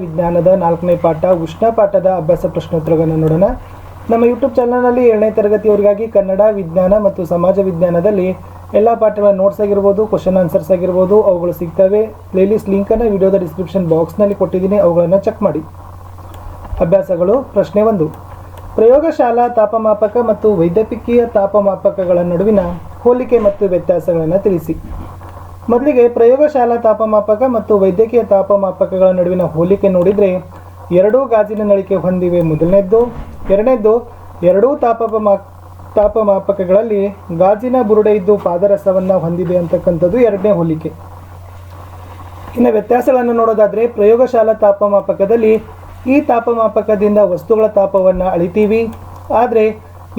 ವಿಜ್ಞಾನದ 4ನೇ ಪಾಠ ಉಷ್ಣ ಪಾಠದ ಅಭ್ಯಾಸ ಪ್ರಶ್ನೋತ್ತರಗಳನ್ನು ನೋಡೋಣ. ನಮ್ಮ ಯೂಟ್ಯೂಬ್ ಚಾನಲ್ನಲ್ಲಿ 7ನೇ ತರಗತಿಯವರಿಗಾಗಿ ಕನ್ನಡ, ವಿಜ್ಞಾನ ಮತ್ತು ಸಮಾಜ ವಿಜ್ಞಾನದಲ್ಲಿ ಎಲ್ಲ ಪಾಠಗಳ ನೋಟ್ಸ್ ಆಗಿರ್ಬೋದು, ಕ್ವಶನ್ ಆನ್ಸರ್ಸ್ ಆಗಿರ್ಬೋದು ಅವುಗಳು ಸಿಗ್ತವೆ. ಪ್ಲೇಲಿಸ್ಟ್ ಲಿಂಕನ್ನು ವಿಡಿಯೋದ ಡಿಸ್ಕ್ರಿಪ್ಷನ್ ಬಾಕ್ಸ್ನಲ್ಲಿ ಕೊಟ್ಟಿದ್ದೀನಿ, ಅವುಗಳನ್ನು ಚೆಕ್ ಮಾಡಿ. ಅಭ್ಯಾಸಗಳು. ಪ್ರಶ್ನೆ 1. ಪ್ರಯೋಗಶಾಲಾ ತಾಪಮಾಪಕ ಮತ್ತು ವೈದ್ಯಕೀಯ ತಾಪಮಾಪಕಗಳ ನಡುವಿನ ಹೋಲಿಕೆ ಮತ್ತು ವ್ಯತ್ಯಾಸಗಳನ್ನು ತಿಳಿಸಿ. ಮೊದಲಿಗೆ ಪ್ರಯೋಗಶಾಲಾ ತಾಪಮಾಪಕ ಮತ್ತು ವೈದ್ಯಕೀಯ ತಾಪಮಾಪಕಗಳ ನಡುವಿನ ಹೋಲಿಕೆ ನೋಡಿದರೆ ಎರಡೂ ಗಾಜಿನ ನಳಿಕೆ ಹೊಂದಿವೆ ಮೊದಲನೇದ್ದು. ಎರಡನೇದ್ದು, ಎರಡೂ ತಾಪಮಾಪಕಗಳಲ್ಲಿ ಗಾಜಿನ ಬುರುಡೆ ಇದ್ದು ಪಾದರಸವನ್ನು ಹೊಂದಿದೆ ಅಂತಕ್ಕಂಥದ್ದು ಎರಡನೇ ಹೋಲಿಕೆ. ಇನ್ನು ವ್ಯತ್ಯಾಸಗಳನ್ನು ನೋಡೋದಾದರೆ ಪ್ರಯೋಗಶಾಲಾ ತಾಪಮಾಪಕದಲ್ಲಿ ಈ ತಾಪಮಾಪಕದಿಂದ ವಸ್ತುಗಳ ತಾಪವನ್ನು ಅಳಿತೀವಿ, ಆದರೆ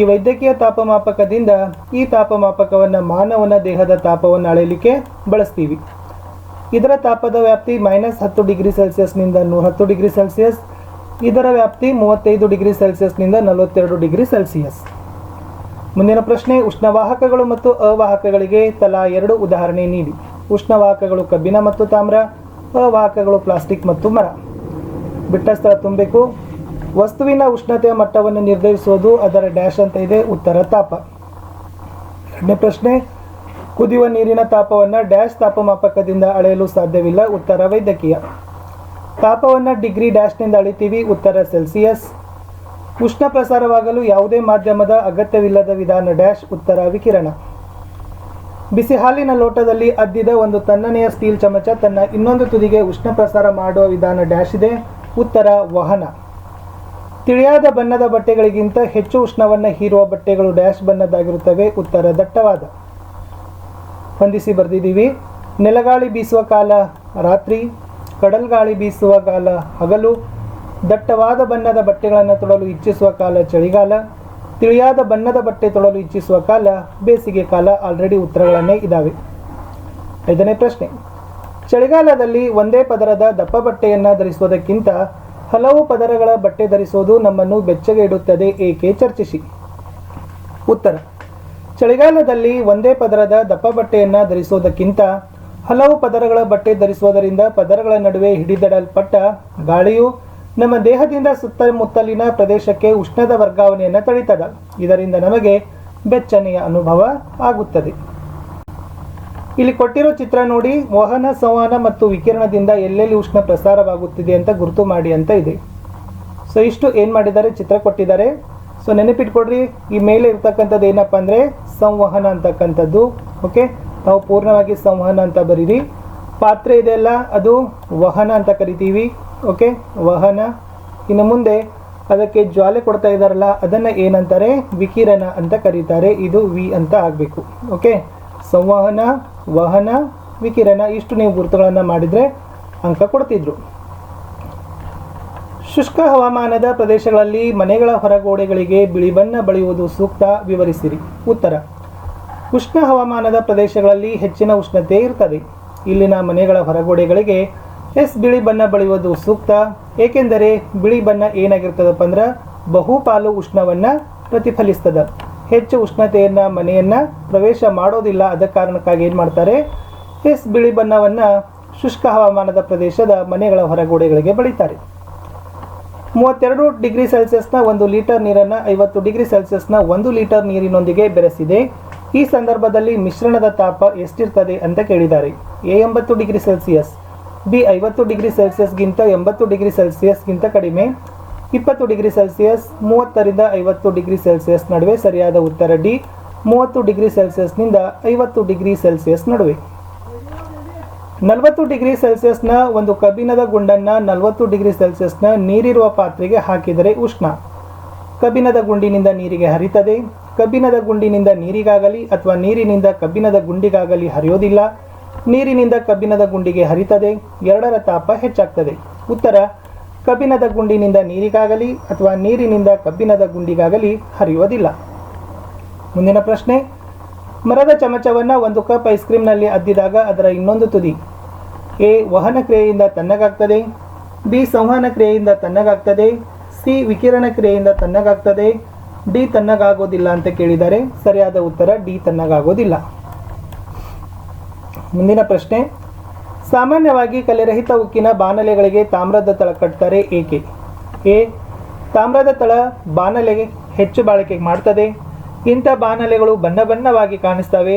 ಈ ವೈದ್ಯಕೀಯ ತಾಪಮಾಪಕದಿಂದ ಈ ತಾಪಮಾಪಕವನ್ನು ಮಾನವನ ದೇಹದ ತಾಪವನ್ನು ಅಳೆಯಲಿಕ್ಕೆ ಬಳಸ್ತೀವಿ. ಇದರ ತಾಪದ ವ್ಯಾಪ್ತಿ -10 ಡಿಗ್ರಿ ಸೆಲ್ಸಿಯಸ್ನಿಂದ 110 ಡಿಗ್ರಿ ಸೆಲ್ಸಿಯಸ್, ಇದರ ವ್ಯಾಪ್ತಿ 35 ಡಿಗ್ರಿ ಸೆಲ್ಸಿಯಸ್ನಿಂದ 42 ಡಿಗ್ರಿ ಸೆಲ್ಸಿಯಸ್. ಮುಂದಿನ ಪ್ರಶ್ನೆ, ಉಷ್ಣವಾಹಕಗಳು ಮತ್ತು ಅವಾಹಕಗಳಿಗೆ ತಲಾ 2 ಉದಾಹರಣೆ ನೀಡಿ. ಉಷ್ಣವಾಹಕಗಳು ಕಬ್ಬಿಣ ಮತ್ತು ತಾಮ್ರ, ಅವಾಹಕಗಳು ಪ್ಲಾಸ್ಟಿಕ್ ಮತ್ತು ಮರ. ಬಿಟ್ಟ ಸ್ಥಳ ತುಂಬಬೇಕು. ವಸ್ತುವಿನ ಉಷ್ಣತೆಯ ಮಟ್ಟವನ್ನು ನಿರ್ಧರಿಸುವುದು ಅದರ ಡ್ಯಾಶ್ ಅಂತ ಇದೆ, ಉತ್ತರ ತಾಪ. ಎರಡನೇ ಪ್ರಶ್ನೆ, ಕುದಿಯುವ ನೀರಿನ ತಾಪವನ್ನು ಡ್ಯಾಶ್ ತಾಪಮಾಪಕದಿಂದ ಅಳೆಯಲು ಸಾಧ್ಯವಿಲ್ಲ, ಉತ್ತರ ವೈದ್ಯಕೀಯ. ತಾಪವನ್ನು ಡಿಗ್ರಿ ಡ್ಯಾಶ್ನಿಂದ ಅಳಿತೀವಿ, ಉತ್ತರ ಸೆಲ್ಸಿಯಸ್. ಉಷ್ಣ ಪ್ರಸಾರವಾಗಲು ಯಾವುದೇ ಮಾಧ್ಯಮದ ಅಗತ್ಯವಿಲ್ಲದ ವಿಧಾನ ಡ್ಯಾಶ್, ಉತ್ತರ ವಿಕಿರಣ. ಬಿಸಿ ಹಾಲಿನ ಲೋಟದಲ್ಲಿ ಅದ್ದಿದ ಒಂದು ತಣ್ಣನೆಯ ಸ್ಟೀಲ್ ಚಮಚ ತನ್ನ ಇನ್ನೊಂದು ತುದಿಗೆ ಉಷ್ಣ ಪ್ರಸಾರ ಮಾಡುವ ವಿಧಾನ ಡ್ಯಾಶ್ ಇದೆ, ಉತ್ತರ ವಹನ. ತಿಳಿಯಾದ ಬಣ್ಣದ ಬಟ್ಟೆಗಳಿಗಿಂತ ಹೆಚ್ಚು ಉಷ್ಣವನ್ನು ಹೀರುವ ಬಟ್ಟೆಗಳು ಡ್ಯಾಶ್ ಬಣ್ಣದ್ದಾಗಿರುತ್ತವೆ, ಉತ್ತರ ದಟ್ಟವಾದ. ಹೊಂದಿಸಿ ಬರೆದಿದ್ದೀವಿ. ನೆಲಗಾಳಿ ಬೀಸುವ ಕಾಲ ರಾತ್ರಿ, ಕಡಲ್ಗಾಳಿ ಬೀಸುವ ಕಾಲ ಹಗಲು, ದಟ್ಟವಾದ ಬಣ್ಣದ ಬಟ್ಟೆಗಳನ್ನು ತೊಡಲು ಇಚ್ಛಿಸುವ ಕಾಲ ಚಳಿಗಾಲ, ತಿಳಿಯಾದ ಬಣ್ಣದ ಬಟ್ಟೆ ತೊಡಲು ಇಚ್ಛಿಸುವ ಕಾಲ ಬೇಸಿಗೆ ಕಾಲ. ಆಲ್ರೆಡಿ ಉತ್ತರಗಳನ್ನೇ ಇದ್ದಾವೆ. 5ನೇ ಪ್ರಶ್ನೆ, ಚಳಿಗಾಲದಲ್ಲಿ ಒಂದೇ ಪದರದ ದಪ್ಪ ಬಟ್ಟೆಯನ್ನು ಧರಿಸುವುದಕ್ಕಿಂತ ಹಲವು ಪದರಗಳ ಬಟ್ಟೆ ಧರಿಸುವುದು ನಮ್ಮನ್ನು ಬೆಚ್ಚಗೆ ಇಡುತ್ತದೆ, ಏಕೆ ಚರ್ಚಿಸಿ. ಉತ್ತರ, ಚಳಿಗಾಲದಲ್ಲಿ ಒಂದೇ ಪದರದ ದಪ್ಪ ಬಟ್ಟೆಯನ್ನು ಧರಿಸುವುದಕ್ಕಿಂತ ಹಲವು ಪದರಗಳ ಬಟ್ಟೆ ಧರಿಸುವುದರಿಂದ ಪದರಗಳ ನಡುವೆ ಹಿಡಿದಿಡಲ್ಪಟ್ಟ ಗಾಳಿಯು ನಮ್ಮ ದೇಹದಿಂದ ಸುತ್ತಮುತ್ತಲಿನ ಪ್ರದೇಶಕ್ಕೆ ಉಷ್ಣದ ವರ್ಗಾವಣೆಯನ್ನು ತಡೀತದೆ. ಇದರಿಂದ ನಮಗೆ ಬೆಚ್ಚನೆಯ ಅನುಭವ ಆಗುತ್ತದೆ. ಇಲ್ಲಿ ಕೊಟ್ಟಿರೋ ಚಿತ್ರ ನೋಡಿ, ವಹನ, ಸಂವಹನ ಮತ್ತು ವಿಕಿರಣದಿಂದ ಎಲ್ಲೆಲ್ಲಿ ಉಷ್ಣ ಪ್ರಸಾರವಾಗುತ್ತಿದೆ ಅಂತ ಗುರುತು ಮಾಡಿ ಅಂತ ಇದೆ. ಸೊ ಇಷ್ಟು ಏನು ಮಾಡಿದ್ದಾರೆ, ಚಿತ್ರ ಕೊಟ್ಟಿದ್ದಾರೆ. ಸೊ ನೆನಪಿಟ್ಕೊಡ್ರಿ, ಈ ಮೇಲೆ ಇರ್ತಕ್ಕಂಥದ್ದು ಏನಪ್ಪ ಅಂದರೆ ಸಂವಹನ ಅಂತಕ್ಕಂಥದ್ದು. ಓಕೆ, ನಾವು ಪೂರ್ಣವಾಗಿ ಸಂವಹನ ಅಂತ ಬರೀರಿ. ಪಾತ್ರೆ ಇದೆಯಲ್ಲ ಅದು ವಹನ ಅಂತ ಕರಿತೀವಿ. ಓಕೆ, ವಹನ. ಇನ್ನು ಮುಂದೆ ಅದಕ್ಕೆ ಜ್ವಾಲೆ ಕೊಡ್ತಾ ಇದ್ದಾರಲ್ಲ ಅದನ್ನು ಏನಂತಾರೆ, ವಿಕಿರಣ ಅಂತ ಕರೀತಾರೆ. ಇದು ವಿ ಅಂತ ಆಗಬೇಕು. ಓಕೆ, ಸಂವಹನ, ವಹನ, ವಿಕಿರಣ, ಇಷ್ಟು ನೀವು ಗುರುತುಗಳನ್ನು ಮಾಡಿದರೆ ಅಂಕ ಕೊಡ್ತಿದ್ರು. ಶುಷ್ಕ ಹವಾಮಾನದ ಪ್ರದೇಶಗಳಲ್ಲಿ ಮನೆಗಳ ಹೊರಗೋಡೆಗಳಿಗೆ ಬಿಳಿ ಬಣ್ಣ ಬಳಿಯುವುದು ಸೂಕ್ತ, ವಿವರಿಸಿರಿ. ಉತ್ತರ, ಉಷ್ಣ ಹವಾಮಾನದ ಪ್ರದೇಶಗಳಲ್ಲಿ ಹೆಚ್ಚಿನ ಉಷ್ಣತೆ ಇರ್ತದೆ. ಇಲ್ಲಿನ ಮನೆಗಳ ಹೊರಗೋಡೆಗಳಿಗೆ ಬಿಳಿ ಬಣ್ಣ ಬಳಿಯುವುದು ಸೂಕ್ತ. ಏಕೆಂದರೆ ಬಿಳಿ ಬಣ್ಣ ಏನಾಗಿರ್ತದಪ್ಪ ಅಂದ್ರೆ ಬಹುಪಾಲು ಉಷ್ಣವನ್ನು ಪ್ರತಿಫಲಿಸ್ತದೆ. ಹೆಚ್ಚು ಉಷ್ಣತೆಯನ್ನು ಮನೆಯನ್ನು ಪ್ರವೇಶ ಮಾಡೋದಿಲ್ಲ. ಅದ ಕಾರಣಕ್ಕಾಗಿ ಏನು ಮಾಡ್ತಾರೆ, ಬಿಳಿ ಬಣ್ಣವನ್ನು ಶುಷ್ಕ ಹವಾಮಾನದ ಪ್ರದೇಶದ ಮನೆಗಳ ಹೊರಗೋಡೆಗಳಿಗೆ ಬಳಿತಾರೆ. 32 ಡಿಗ್ರಿ ಸೆಲ್ಸಿಯಸ್ನ 1 ಲೀಟರ್ ನೀರನ್ನು 50 ಡಿಗ್ರಿ ಸೆಲ್ಸಿಯಸ್ನ 1 ಲೀಟರ್ ನೀರಿನೊಂದಿಗೆ ಬೆರೆಸಿದೆ. ಈ ಸಂದರ್ಭದಲ್ಲಿ ಮಿಶ್ರಣದ ತಾಪ ಎಷ್ಟಿರ್ತದೆ ಅಂತ ಕೇಳಿದ್ದಾರೆ. A 80 degree Celsius, B 50 degree ಸೆಲ್ಸಿಯಸ್ಗಿಂತ 80 ಡಿಗ್ರಿ ಸೆಲ್ಸಿಯಸ್ಗಿಂತ ಕಡಿಮೆ, 20 ಡಿಗ್ರಿ ಸೆಲ್ಸಿಯಸ್, 30ರಿಂದ 50 ಡಿಗ್ರಿ ಸೆಲ್ಸಿಯಸ್ ನಡುವೆ. ಸರಿಯಾದ ಉತ್ತರ ಡಿ, 30 ಡಿಗ್ರಿ ಸೆಲ್ಸಿಯಸ್ನಿಂದ 50 ಡಿಗ್ರಿ ಸೆಲ್ಸಿಯಸ್ ನಡುವೆ. 40 ಡಿಗ್ರಿ ಸೆಲ್ಸಿಯಸ್ನ ಒಂದು ಕಬ್ಬಿಣದ ಗುಂಡನ್ನು 40 ಡಿಗ್ರಿ ಸೆಲ್ಸಿಯಸ್ನ ನೀರಿರುವ ಪಾತ್ರೆಗೆ ಹಾಕಿದರೆ ಉಷ್ಣ. ಕಬ್ಬಿಣದ ಗುಂಡಿನಿಂದ ನೀರಿಗೆ ಹರಿತದೆ. ಕಬ್ಬಿಣದ ಗುಂಡಿನಿಂದ ನೀರಿಗಾಗಲಿ ಅಥವಾ ನೀರಿನಿಂದ ಕಬ್ಬಿಣದ ಗುಂಡಿಗಾಗಲಿ ಹರಿಯೋದಿಲ್ಲ. ನೀರಿನಿಂದ ಕಬ್ಬಿಣದ ಗುಂಡಿಗೆ ಹರಿತದೆ. ಎರಡರ ತಾಪ ಹೆಚ್ಚಾಗ್ತದೆ. ಉತ್ತರ, ಕಬ್ಬಿಣದ ಗುಂಡಿನಿಂದ ನೀರಿಗಾಗಲಿ ಅಥವಾ ನೀರಿನಿಂದ ಕಬ್ಬಿಣದ ಗುಂಡಿಗಾಗಲಿ ಹರಿಯೋದಿಲ್ಲ. ಮುಂದಿನ ಪ್ರಶ್ನೆ, ಮರದ ಚಮಚವನ್ನು 1 ಕಪ್ ಐಸ್ ಕ್ರೀಮ್ನಲ್ಲಿ ಅದ್ದಿದಾಗ ಅದರ ಇನ್ನೊಂದು ತುದಿ ಎ ವಹನ ಕ್ರಿಯೆಯಿಂದ ತಣ್ಣಗಾಗ್ತದೆ, ಬಿ ಸಂವಹನ ಕ್ರಿಯೆಯಿಂದ ತಣ್ಣಗಾಗ್ತದೆ, ಸಿ ವಿಕಿರಣ ಕ್ರಿಯೆಯಿಂದ ತಣ್ಣಗಾಗ್ತದೆ, ಡಿ ತಣ್ಣಗಾಗೋದಿಲ್ಲ ಅಂತ ಕೇಳಿದ್ದಾರೆ. ಸರಿಯಾದ ಉತ್ತರ ಡಿ ತಣ್ಣಗಾಗೋದಿಲ್ಲ. ಮುಂದಿನ ಪ್ರಶ್ನೆ, ಸಾಮಾನ್ಯವಾಗಿ ಕಲೆರಹಿತ ಉಕ್ಕಿನ ಬಾನಲೆಗಳಿಗೆ ತಾಮ್ರದ ತಳ ಕಟ್ತಾರೆ ಏಕೆ? ಎ. ತಾಮ್ರದ ತಳ ಬಾನಲೆಗೆ ಹೆಚ್ಚು ಬಾಳಿಕೆ ಮಾಡ್ತದೆ. ಇಂಥ ಬಾನಲೆಗಳು ಬಣ್ಣ ಬಣ್ಣವಾಗಿ ಕಾಣಿಸ್ತವೆ.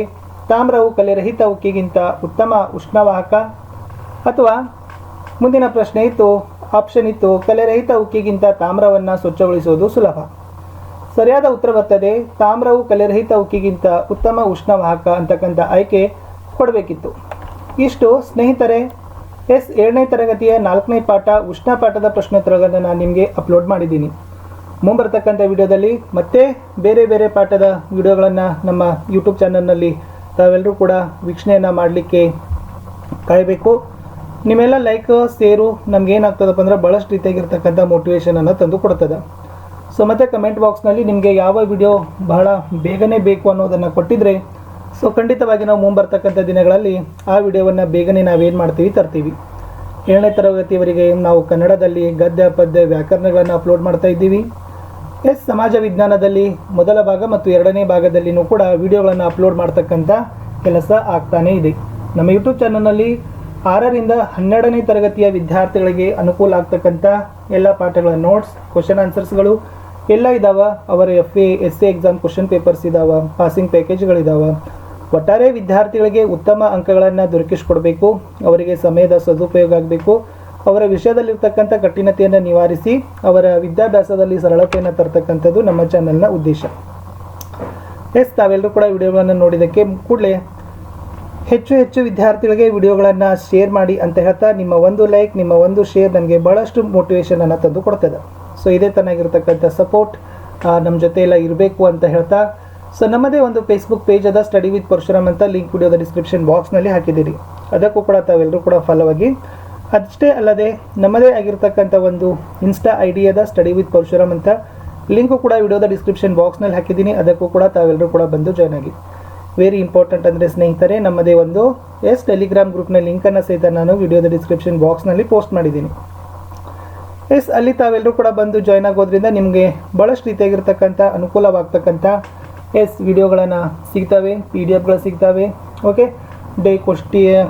ತಾಮ್ರವು ಕಲೆರಹಿತ ಉಕ್ಕಿಗಿಂತ ಉತ್ತಮ ಉಷ್ಣವಾಹಕ. ಅಥವಾ ಮುಂದಿನ ಪ್ರಶ್ನೆ ಇತ್ತು, ಆಪ್ಷನ್ ಇತ್ತು, ಕಲೆರಹಿತ ಉಕ್ಕಿಗಿಂತ ತಾಮ್ರವನ್ನು ಸ್ವಚ್ಛಗೊಳಿಸುವುದು ಸುಲಭ. ಸರಿಯಾದ ಉತ್ತರ ಬರ್ತದೆ, ತಾಮ್ರವು ಕಲೆರಹಿತ ಉಕ್ಕಿಗಿಂತ ಉತ್ತಮ ಉಷ್ಣವಾಹಕ ಅಂತಕ್ಕಂಥ ಆಯ್ಕೆ ಕೊಡಬೇಕಿತ್ತು. ಇಷ್ಟು ಸ್ನೇಹಿತರೆ, 7ನೇ ತರಗತಿಯ 4ನೇ ಪಾಠ ಉಷ್ಣ ಪಾಠದ ಪ್ರಶ್ನೋತ್ತರಗಳನ್ನು ನಾನು ನಿಮಗೆ ಅಪ್ಲೋಡ್ ಮಾಡಿದ್ದೀನಿ. ಮುಂಬರ್ತಕ್ಕಂಥ ವಿಡಿಯೋದಲ್ಲಿ ಮತ್ತೆ ಬೇರೆ ಬೇರೆ ಪಾಠದ ವಿಡಿಯೋಗಳನ್ನು ನಮ್ಮ ಯೂಟ್ಯೂಬ್ ಚಾನಲ್ನಲ್ಲಿ ತಾವೆಲ್ಲರೂ ಕೂಡ ವೀಕ್ಷಣೆಯನ್ನು ಮಾಡಲಿಕ್ಕೆ ಕಾಯಬೇಕು. ನಿಮ್ಮೆಲ್ಲ ಲೈಕ್ ಶೇರು ನಮಗೇನಾಗ್ತದಪ್ಪ ಅಂದ್ರೆ ಭಾಳಷ್ಟು ರೀತಿಯಾಗಿರ್ತಕ್ಕಂಥ ಮೋಟಿವೇಶನನ್ನು ತಂದು ಕೊಡ್ತದೆ. ಸೊ ಮತ್ತು ಕಮೆಂಟ್ ಬಾಕ್ಸ್ನಲ್ಲಿ ನಿಮಗೆ ಯಾವ ವಿಡಿಯೋ ಬಹಳ ಬೇಗನೆ ಬೇಕು ಅನ್ನೋದನ್ನು ಕೊಟ್ಟಿದ್ರೆ ಸೊ ಖಂಡಿತವಾಗಿ ನಾವು ಮುಂಬರ್ತಕ್ಕಂಥ ದಿನಗಳಲ್ಲಿ ಆ ವಿಡಿಯೋವನ್ನು ಬೇಗನೆ ನಾವೇನು ಮಾಡ್ತೀವಿ ತರ್ತೀವಿ. 7ನೇ ತರಗತಿಯವರೆಗೆ ನಾವು ಕನ್ನಡದಲ್ಲಿ ಗದ್ಯ ಪದ್ಯ ವ್ಯಾಕರಣಗಳನ್ನು ಅಪ್ಲೋಡ್ ಮಾಡ್ತಾ ಇದ್ದೀವಿ. ಸಮಾಜ ವಿಜ್ಞಾನದಲ್ಲಿ ಮೊದಲ ಭಾಗ ಮತ್ತು 2ನೇ ಭಾಗದಲ್ಲಿನೂ ಕೂಡ ವಿಡಿಯೋಗಳನ್ನು ಅಪ್ಲೋಡ್ ಮಾಡ್ತಕ್ಕಂಥ ಕೆಲಸ ಆಗ್ತಾನೇ ಇದೆ. ನಮ್ಮ ಯೂಟ್ಯೂಬ್ ಚಾನಲ್ನಲ್ಲಿ 6ರಿಂದ 12ನೇ ತರಗತಿಯ ವಿದ್ಯಾರ್ಥಿಗಳಿಗೆ ಅನುಕೂಲ ಆಗ್ತಕ್ಕಂಥ ಎಲ್ಲ ಪಾಠಗಳ ನೋಟ್ಸ್, ಕ್ವಶನ್ ಆನ್ಸರ್ಸ್ಗಳು ಎಲ್ಲ ಇದ್ದಾವೆ. ಅವರ FA SA exam question papers ಇದ್ದಾವೆ, ಪಾಸಿಂಗ್ ಪ್ಯಾಕೇಜ್ಗಳಿದ್ದಾವೆ. ಒಟ್ಟಾರೆ ವಿದ್ಯಾರ್ಥಿಗಳಿಗೆ ಉತ್ತಮ ಅಂಕಗಳನ್ನು ದೊರಕಿಸಿಕೊಡಬೇಕು, ಅವರಿಗೆ ಸಮಯದ ಸದುಪಯೋಗ ಆಗಬೇಕು, ಅವರ ವಿಷಯದಲ್ಲಿರ್ತಕ್ಕಂಥ ಕಠಿಣತೆಯನ್ನು ನಿವಾರಿಸಿ ಅವರ ವಿದ್ಯಾಭ್ಯಾಸದಲ್ಲಿ ಸರಳತೆಯನ್ನು ತರ್ತಕ್ಕಂಥದ್ದು ನಮ್ಮ ಚಾನಲ್ನ ಉದ್ದೇಶ. ತಾವೆಲ್ಲರೂ ಕೂಡ ವಿಡಿಯೋಗಳನ್ನು ನೋಡಿದ್ದಕ್ಕೆ ಕೂಡಲೇ ಹೆಚ್ಚು ವಿದ್ಯಾರ್ಥಿಗಳಿಗೆ ವಿಡಿಯೋಗಳನ್ನು ಶೇರ್ ಮಾಡಿ ಅಂತ ಹೇಳ್ತಾ, ನಿಮ್ಮ ಒಂದು ಲೈಕ್, ನಿಮ್ಮ ಒಂದು ಶೇರ್ ನನಗೆ ಭಾಳಷ್ಟು ಮೋಟಿವೇಶನನ್ನು ತಂದು ಕೊಡ್ತದೆ. ಸೊ ಇದೇ ತನಾಗಿರ್ತಕ್ಕಂಥ ಸಪೋರ್ಟ್ ನಮ್ಮ ಜೊತೆ ಎಲ್ಲ ಇರಬೇಕು ಅಂತ ಹೇಳ್ತಾ, ಸೊ ನಮ್ಮದೇ ಒಂದು ಫೇಸ್ಬುಕ್ ಪೇಜ್ ಅದ ಸ್ಟಡಿ ವಿತ್ ಪರಶುರಾಮ್ ಅಂತ, ಲಿಂಕ್ ವಿಡಿಯೋದ ಡಿಸ್ಕ್ರಿಪ್ಷನ್ ಬಾಕ್ಸ್ನಲ್ಲಿ ಹಾಕಿದ್ದೀರಿ. ಅದಕ್ಕೂ ಕೂಡ ತಾವೆಲ್ಲರೂ ಕೂಡ ಫಾಲೋ ಆಗಿ. ಅಷ್ಟೇ ಅಲ್ಲದೆ ನಮ್ಮದೇ ಆಗಿರ್ತಕ್ಕಂಥ ಒಂದು ಇನ್ಸ್ಟಾ ID ಅದ ಸ್ಟಡಿ ವಿತ್ ಪರಶುರಾಮ್ ಅಂತ, ಲಿಂಕು ಕೂಡ ವಿಡಿಯೋದ ಡಿಸ್ಕ್ರಿಪ್ಷನ್ ಬಾಕ್ಸ್ನಲ್ಲಿ ಹಾಕಿದ್ದೀನಿ. ಅದಕ್ಕೂ ಕೂಡ ತಾವೆಲ್ಲರೂ ಕೂಡ ಬಂದು ಜಾಯ್ನ್ ಆಗಿ. ವೆರಿ ಇಂಪಾರ್ಟೆಂಟ್ ಅಂದರೆ ಸ್ನೇಹಿತರೆ, ನಮ್ಮದೇ ಒಂದು ಟೆಲಿಗ್ರಾಮ್ ಗ್ರೂಪ್ನ ಲಿಂಕನ್ನು ಸಹಿತ ನಾನು ವಿಡಿಯೋದ ಡಿಸ್ಕ್ರಿಪ್ಷನ್ ಬಾಕ್ಸ್ನಲ್ಲಿ ಪೋಸ್ಟ್ ಮಾಡಿದ್ದೀನಿ. ಅಲ್ಲಿ ತಾವೆಲ್ಲರೂ ಕೂಡ ಬಂದು ಜಾಯ್ನ್ ಆಗೋದ್ರಿಂದ ನಿಮಗೆ ಭಾಳಷ್ಟು ರೀತಿಯಾಗಿರ್ತಕ್ಕಂಥ ಅನುಕೂಲವಾಗ್ತಕ್ಕಂಥ ವಿಡಿಯೋಗಳನ್ನು ಸಿಗ್ತವೆ, PDF ಸಿಗ್ತವೆ, ಓಕೆ,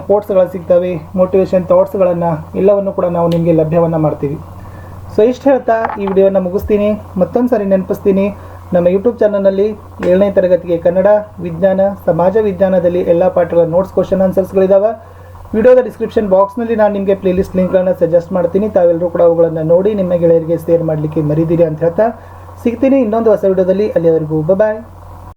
ಕೋಟ್ಸ್ಗಳು ಸಿಗ್ತವೆ, ಮೋಟಿವೇಶನ್ ಥಾಟ್ಸ್ಗಳನ್ನು ಎಲ್ಲವನ್ನು ಕೂಡ ನಾವು ನಿಮಗೆ ಲಭ್ಯವನ್ನು ಮಾಡ್ತೀವಿ. ಸೊ ಇಷ್ಟು ಹೇಳ್ತಾ ಈ ವಿಡಿಯೋವನ್ನು ಮುಗಿಸ್ತೀನಿ. ಮತ್ತೊಂದು ಸಾರಿ ನೆನಪಿಸ್ತೀನಿ, ನಮ್ಮ ಯೂಟ್ಯೂಬ್ ಚಾನಲ್ನಲ್ಲಿ 7ನೇ ತರಗತಿಗೆ ಕನ್ನಡ, ವಿಜ್ಞಾನ, ಸಮಾಜ ವಿಜ್ಞಾನದಲ್ಲಿ ಎಲ್ಲ ಪಾಠಗಳ ನೋಟ್ಸ್, ಕ್ವಶನ್ ಆನ್ಸರ್ಸ್ಗಳಿದ್ದಾವೆ. ವಿಡಿಯೋದ ಡಿಸ್ಕ್ರಿಪ್ಷನ್ ಬಾಕ್ಸ್ನಲ್ಲಿ ನಾನು ನಿಮಗೆ ಪ್ಲೇಲಿಸ್ಟ್ ಲಿಂಕ್ಗಳನ್ನು ಸಜೆಸ್ಟ್ ಮಾಡ್ತೀನಿ. ತಾವೆಲ್ಲರೂ ಕೂಡ ಅವುಗಳನ್ನು ನೋಡಿ ನಿಮ್ಮ ಗೆಳೆಯರಿಗೆ ಶೇರ್ ಮಾಡಲಿಕ್ಕೆ ಮರಿದಿರಿ ಅಂತ ಹೇಳ್ತಾ ಸಿಗ್ತೀನಿ ಇನ್ನೊಂದು ಹೊಸ ವಿಡಿಯೋದಲ್ಲಿ. ಅಲ್ಲಿವರೆಗೂ ಬಾಯ್.